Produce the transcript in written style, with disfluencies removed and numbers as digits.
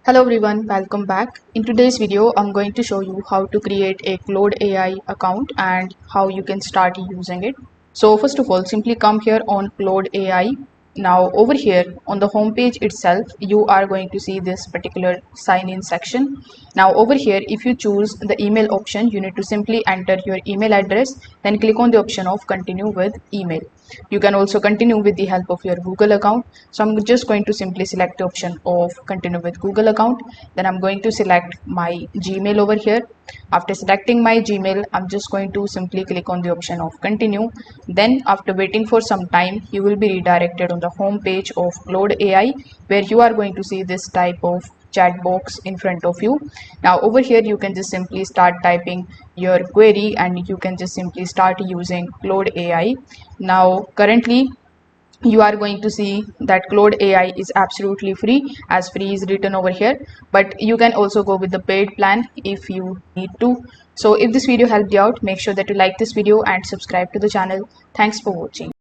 Hello everyone, welcome back. In today's video, I'm going to show you how to create a Claude AI account and how you can start using it. So first of all, simply come here on Claude AI. Now over here on the home page itself, you are going to see this particular sign in section. Now over here, if you choose the email option, you need to simply enter your email address, then click on the option of continue with email. You can also continue with the help of your Google account. So I'm just going to simply select the option of continue with Google account. Then I'm going to select my Gmail over here. After selecting my Gmail, I'm just going to simply click on the option of continue. Then after waiting for some time, you will be redirected on the home page of Claude AI, where you are going to see this type of chat box in front of you. Now over here you can just simply start typing your query and you can just simply start using Claude AI. Now currently you are going to see that Claude AI is absolutely free, as free is written over here, but you can also go with the paid plan if you need to. So if this video helped you out, make sure that you like this video and subscribe to the channel. Thanks for watching.